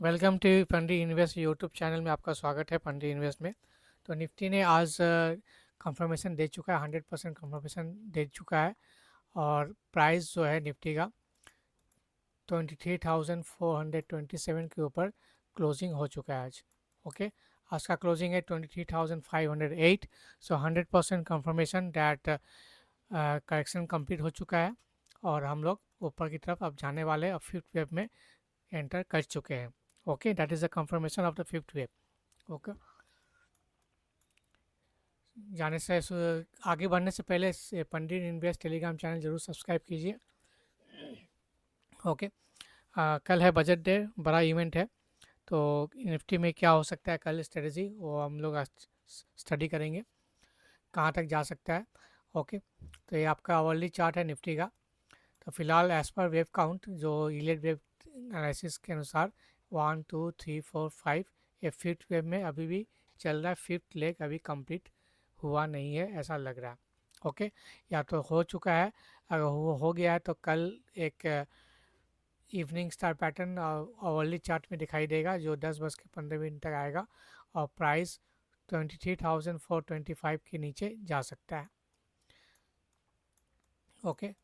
Welcome to पंडी invest YouTube channel में आपका स्वागत है। पंडी इन्वेस्ट में तो निफ्टी ने आज कंफर्मेशन दे चुका है, 100% कंफर्मेशन दे चुका है। और प्राइस जो है निफ्टी का 23,427 के ऊपर क्लोजिंग हो चुका है आज। ओके, आज का क्लोजिंग है 23,508। सो 100% कंफर्मेशन डैट करेक्शन कंप्लीट हो चुका है और हम लोग ऊपर की तरफ अब जाने वाले, अब फिफ्थ वेव में एंटर कर चुके हैं। Okay, that is the confirmation of the fifth wave. Okay, जाने से आगे बढ़ने से पहले पंडित इन्वेस्ट टेलीग्राम चैनल जरूर सब्सक्राइब कीजिए। ओके, कल है बजट डे, बड़ा इवेंट है। तो निफ्टी में क्या हो सकता है कल स्ट्रेटजी, वो हम लोग आज स्टडी करेंगे, कहाँ तक जा सकता है। ओके, तो ये आपका आवरली चार्ट है निफ्टी का। तो फिलहाल एज पर वेव काउंट, जो इलेट वेव एनालिसिस के अनुसार 1 2 3 4 5, ये फिफ्थ वेव में अभी भी चल रहा है। फिफ्थ लेग अभी कंप्लीट हुआ नहीं है ऐसा लग रहा है। ओके, या तो हो चुका है, अगर वो हो गया है तो कल एक evening star pattern hourly chart में दिखाई देगा, जो 10:15 तक आएगा और प्राइस 23,425 के नीचे जा सकता है। ओके,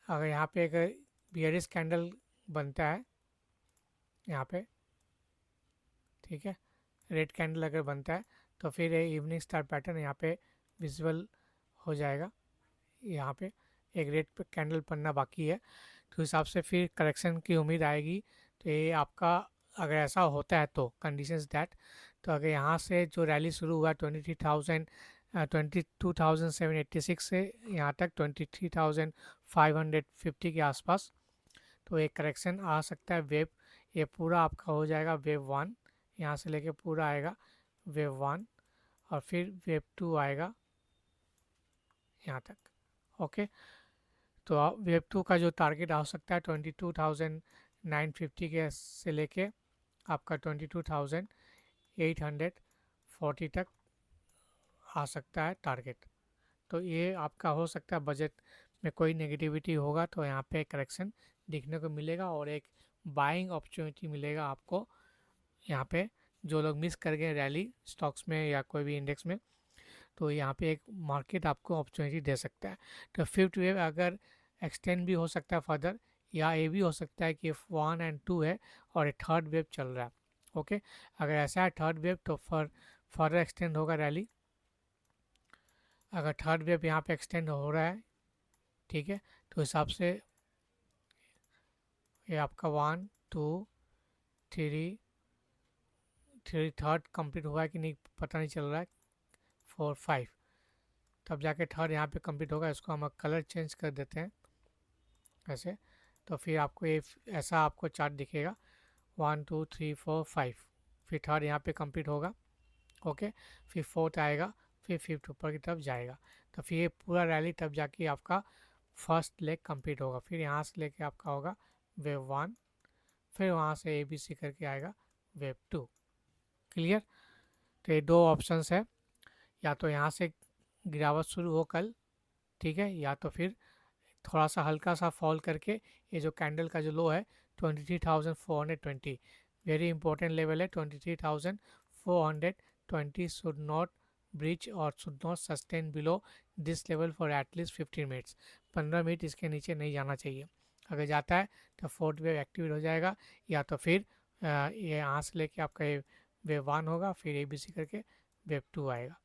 अगर यहाँ पे एक बियरिश कैंडल बनता है यहाँ पे, ठीक है, रेड कैंडल अगर बनता है तो फिर ये इवनिंग स्टार पैटर्न यहाँ पे विजुअल हो जाएगा। यहाँ पे एक रेड कैंडल बनना बाकी है, तो हिसाब से फिर करेक्शन की उम्मीद आएगी। तो ये आपका, अगर ऐसा होता है तो कंडीशंस दैट, तो अगर यहाँ से जो रैली शुरू हुआ 22,786 से यहाँ तक 23,550 के आसपास, तो एक करेक्शन आ सकता है। वेव ये पूरा आपका हो जाएगा वेव वन, यहाँ से लेके पूरा आएगा वेव वन, और फिर वेव टू आएगा यहाँ तक। ओके, तो वेव टू का जो टारगेट आ सकता है 22,950 के से लेके आपका 22,840 तक आ सकता है टारगेट। तो ये आपका हो सकता है बजट में कोई नेगेटिविटी होगा तो यहाँ पे करेक्शन दिखने को मिलेगा और एक बाइंग अपॉर्चुनिटी मिलेगा आपको यहाँ पे। जो लोग मिस कर गए रैली स्टॉक्स में या कोई भी इंडेक्स में, तो यहाँ पे एक मार्केट आपको अपॉर्चुनिटी दे सकता है। तो फिफ्थ वेव अगर एक्सटेंड भी हो सकता है फर्दर, या ये भी हो सकता है कि वन एंड टू है और एक थर्ड वेव चल रहा है। ओके, अगर ऐसा है थर्ड वेव तो फर्दर एक्सटेंड होगा रैली। अगर थर्ड वेव यहाँ पे एक्सटेंड हो रहा है, ठीक है, तो हिसाब से ये आपका one two three three third complete हुआ है कि नहीं पता नहीं चल रहा है, फोर फाइव, तब जाके थर्ड यहाँ पे कंप्लीट होगा। इसको हम कलर चेंज कर देते हैं ऐसे, तो फिर आपको ये ऐसा आपको चार्ट दिखेगा 1 2 3 4 5, फिर थर्ड यहाँ पे कंप्लीट होगा। ओके, फिर फोर्थ आएगा, फिर फिफ्थ ऊपर की तरफ जाएगा। तो फिर ये पूरा रैली तब जाके आपका फर्स्ट लेग कंप्लीट होगा। फिर यहाँ से लेके आपका होगा वेव वन, फिर वहाँ से ए बी सी करके आएगा वेव टू। क्लियर? तो ये दो ऑप्शंस है, या तो यहाँ से गिरावट शुरू हो कल, ठीक है, या तो फिर थोड़ा सा हल्का सा फॉल करके ये जो कैंडल का जो लो है 23,420, वेरी इंपॉर्टेंट लेवल है। 23,420 शुड नॉट ब्रीच और should not sustain below this level for at least 15 minutes. 15 minute इसके नीचे नहीं जाना चाहिए। अगर जाता है तो फोर्थ वेव एक्टिवेट हो जाएगा, या तो फिर ये यहाँ से लेके आपका ये वेव वन होगा, फिर ए बी सी करके वेव टू आएगा,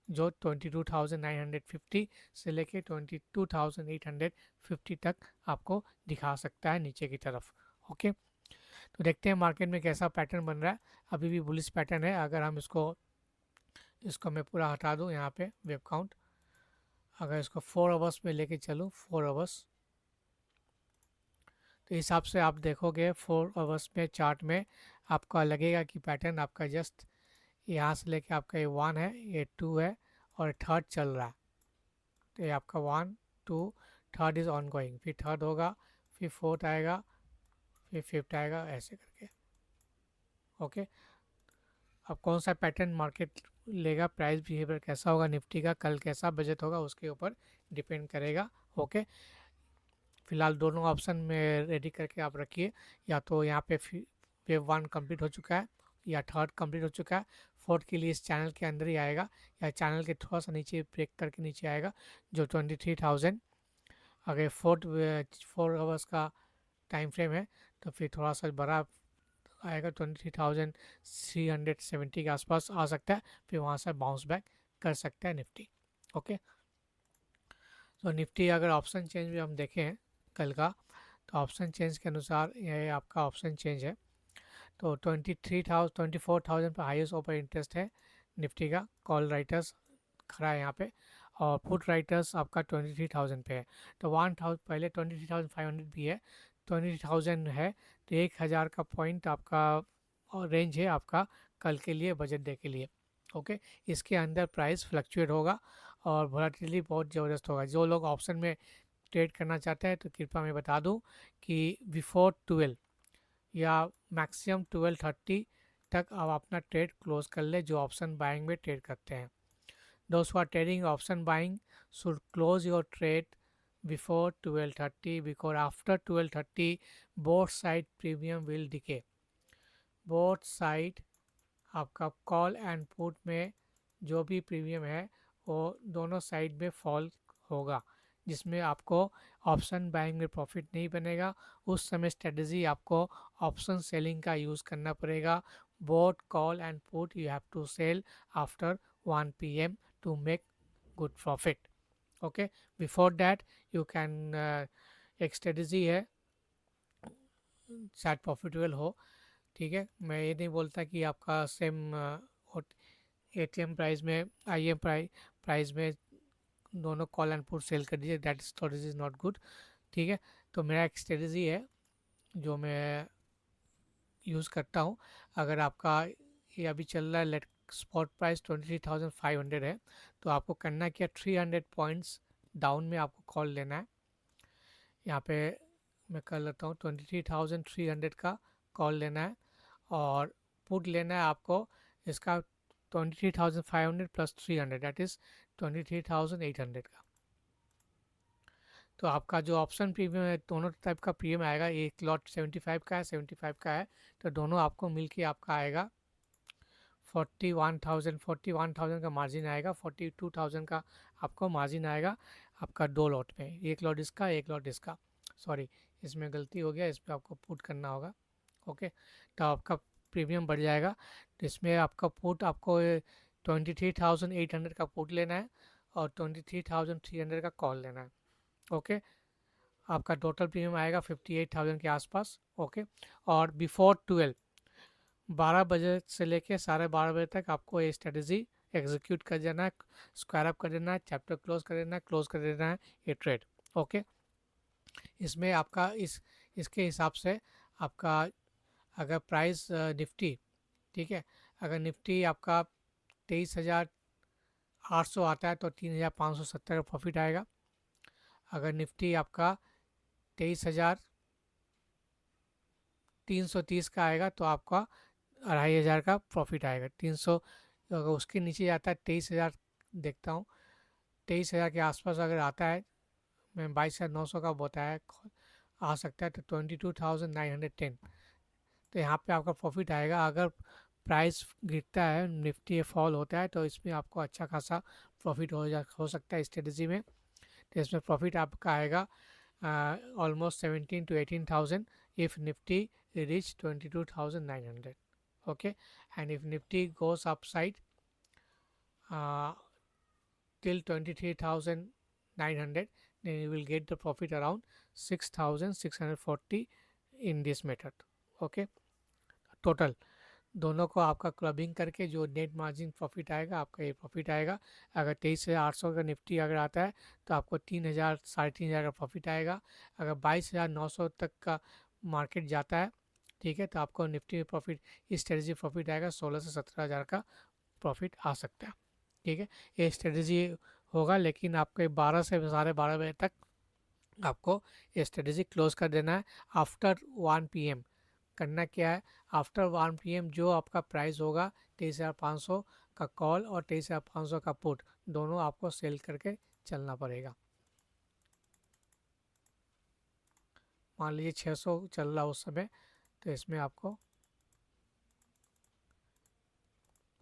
जो 22,950 से लेके 22,850 तक आपको दिखा सकता है नीचे की तरफ। ओके, तो देखते हैं मार्केट में कैसा पैटर्न बन रहा है। अभी भी बुलिश पैटर्न है। अगर हम इसको इसको मैं पूरा हटा दूं यहाँ पे वेब काउंट, अगर इसको 4 आवर्स में लेके चलूँ, 4 आवर्स, तो हिसाब से आप देखोगे 4 आवर्स में चार्ट में आपका लगेगा कि पैटर्न आपका जस्ट यहाँ से लेके आपका ये वन है, ये टू है और थर्ड चल रहा है। तो ये आपका one two, third is on going, फिर थर्ड होगा, फिर फोर्थ आएगा, फिर फिफ्थ आएगा, ऐसे करके। ओके, अब कौन सा पैटर्न मार्केट लेगा, प्राइस बिहेवियर कैसा होगा निफ्टी का, कल कैसा बजट होगा, उसके ऊपर डिपेंड करेगा। ओके, फिलहाल दोनों ऑप्शन में रेडी करके आप रखिए, या तो यहाँ पे वेव वन कंप्लीट हो चुका है या थर्ड कंप्लीट हो चुका है, फोर्थ के लिए इस चैनल के अंदर ही आएगा या चैनल के थोड़ा सा नीचे ब्रेक करके नीचे आएगा जो 23,000। अगर 4 आवर्स का टाइम फ्रेम है तो फिर थोड़ा सा बड़ा आएगा, 23,370 के आसपास आ सकता है, फिर वहाँ से बाउंस बैक कर सकता है निफ्टी। ओके, तो निफ्टी अगर ऑप्शन चेंज भी हम देखें कल का, तो ऑप्शन चेंज के अनुसार ये आपका ऑप्शन चेंज है, तो 24,000 पर हाईएस्ट ओपन इंटरेस्ट है निफ्टी का, कॉल राइटर्स खड़ा है यहाँ पे, और पुट राइटर्स आपका 23,000 पे है। तो 1,000 पहले 23,500 भी है, 23,000 है, तो 1,000 का पॉइंट आपका और रेंज है आपका कल के लिए, बजट डे के लिए। ओके, इसके अंदर प्राइस फ्लक्चुएट होगा और वोलेटिलिटी बहुत ज़बरदस्त होगा। जो लोग ऑप्शन में ट्रेड करना चाहते हैं तो कृपया मैं बता दूं कि बिफोर 12 या मैक्सिमम 12:30 तक आप अपना ट्रेड क्लोज कर ले जो ऑप्शन बाइंग में ट्रेड करते हैं। Those who are trading option buying should close your trade before 12:30 because after 12:30 both side premium will decay. Both side आपका कॉल एंड पुट में जो भी प्रीमियम है वो दोनों साइड में फॉल होगा, जिसमें आपको ऑप्शन बाइंग में प्रॉफिट नहीं बनेगा। उस समय स्ट्रेटजी आपको ऑप्शन सेलिंग का यूज़ करना पड़ेगा। Both call and put you have to sell after 1 PM to make good profit. Okay, before that you can एक स्ट्रेटजी है शायद प्रॉफिटेबल हो, ठीक है। मैं ये नहीं बोलता कि आपका सेम एटीएम प्राइस में आईएम प्राइस में दोनों कॉल एंड पुट सेल कर दीजिए, that strategy is not good, ठीक है। तो मेरा एक स्ट्रेटजी है जो मैं यूज़ करता हूँ। अगर आपका ये अभी चल रहा है लेट स्पॉट प्राइस 23,500 है, तो आपको करना क्या, 300 पॉइंट्स डाउन में आपको कॉल लेना है। यहाँ पे मैं कर लेता हूँ, 23,300 का कॉल लेना है और पुट लेना है आपको इसका 23,500 प्लस 300 दैट इज़ 23,800 का। तो आपका जो ऑप्शन प्रीमियम है, दोनों टाइप का प्रीमियम आएगा, एक लॉट 75 का है, 75 का है, तो दोनों आपको मिलके आपका आएगा 41,000 का मार्जिन आएगा, 42,000 का आपको मार्जिन आएगा आपका दो लॉट में, एक लॉट इसका एक लॉट इसका, सॉरी इसमें गलती हो गया, इस पर आपको पुट करना होगा। ओके, तो आपका प्रीमियम बढ़ जाएगा। तो इसमें आपका पुट आपको 23,800 का पुट लेना है और 23,300 का कॉल लेना है। ओके, आपका टोटल प्रीमियम आएगा 58,000 के आसपास। ओके, और बिफोर 12 बजे से लेके 12:30 बजे तक आपको ये स्ट्रेटजी एग्जीक्यूट कर देना है, स्क्वायर अप कर देना है, चैप्टर क्लोज कर देना है, क्लोज कर देना है ये ट्रेड। ओके, इसमें आपका इसके हिसाब से आपका अगर प्राइस निफ्टी, ठीक है, अगर निफ्टी आपका 23,800 आता है तो 3,570 का प्रॉफिट आएगा। अगर निफ्टी आपका 23,330 का आएगा तो आपका 2,500 का प्रॉफिट आएगा। 300 अगर उसके नीचे जाता है 23,000 देखता हूँ, 23,000 के आसपास अगर आता है, मैं 22,900 का बताया आ सकता है, तो 22,910, तो यहाँ पे आपका प्रॉफिट आएगा। अगर प्राइस गिरता है, निफ्टी फॉल होता है, तो इसमें आपको अच्छा खासा प्रॉफिट हो सकता है स्ट्रेटजी में। तो इसमें प्रॉफिट आपका आएगा almost 17 to 18,000 if Nifty reach 22,900. Okay, and if Nifty goes upside till 23,900, then you will get the profit around 6,640 in this method. Okay, total दोनों को आपका क्लबिंग करके जो नेट मार्जिन प्रॉफिट आएगा आपका ये प्रॉफिट आएगा। अगर 23,800 का निफ्टी अगर आता है तो आपको 3,000 3,500 का प्रॉफिट आएगा। अगर 22,900 तक का मार्केट जाता है, ठीक है, तो आपको निफ्टी में प्रॉफिट, इस स्ट्रेटजी प्रॉफिट आएगा 16 से 17,000 का प्रॉफिट आ सकता है। ठीक है, ये स्ट्रेटजी होगा, लेकिन आपको 12 से 12:30 बजे तक आपको ये स्ट्रेटजी क्लोज कर देना है। आफ्टर 1 PM करना क्या है, आफ्टर 1 PM जो आपका प्राइस होगा 23,500 का कॉल और 23,500 का पुट, दोनों आपको सेल करके चलना पड़ेगा। मान लीजिए 600 चल रहा उस समय, तो इसमें आपको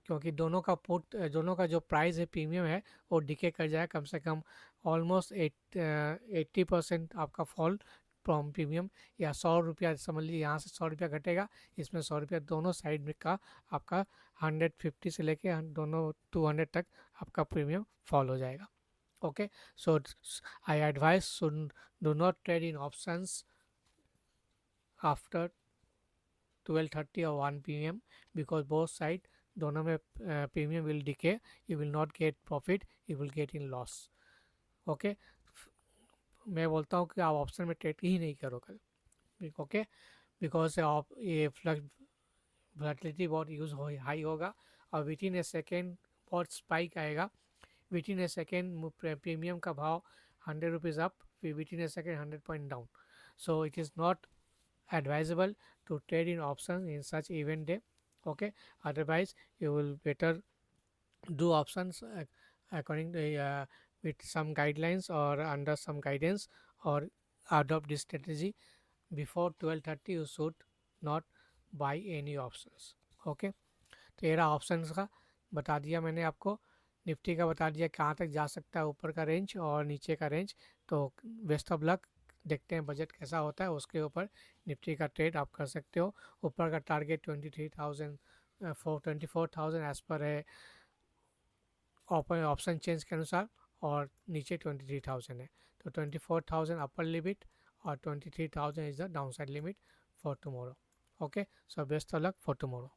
क्योंकि दोनों का जो प्राइस है प्रीमियम है वो डिके कर जाए कम से कम ऑलमोस्ट 80% आपका फॉल फ्रॉम प्रीमियम, या 100 रुपया समझ लीजिए, यहाँ से 100 रुपया घटेगा, इसमें 100 रुपया दोनों साइड में का आपका 150 से लेके दोनों 200 तक आपका प्रीमियम फॉल हो जाएगा। Okay, so I advice do not trade in options after 12:30 or 1 p.m. because both side दोनों में premium will decay, you will not gate profit, you will get in loss. Okay, मैं बोलता हूँ कि आप option में ट्रेड ही नहीं करो कल। ओके, बिकॉज ये वोलेटिलिटी बहुत यूज हो हाई होगा और विद इन ए सेकेंड बहुत स्पाइक आएगा। With in A second premium का भाव 100 रुपीज़ अप, फिर with in A second 100 point down. So it is not advisable to trade in options in such event day. Okay, otherwise you will better do options according to with some guidelines or under some guidance, or adopt this strategy. Before 12:30 you should not buy any options. Okay, तो ये रहा options का बता दिया मैंने आपको, Nifty का बता दिया कहाँ तक जा सकता है, ऊपर का रेंज और नीचे का रेंज। तो बेस्ट ऑफ लक, देखते हैं बजट कैसा होता है, उसके ऊपर निफ्टी का ट्रेड आप कर सकते हो। ऊपर का टारगेट 23,000 24,000 एज पर है ऑप्शन चेंज के अनुसार, और नीचे 23,000 है। तो 24,000 अपर लिमिट और 23,000 is the down side limit for tomorrow. Okay, so best of luck for tomorrow.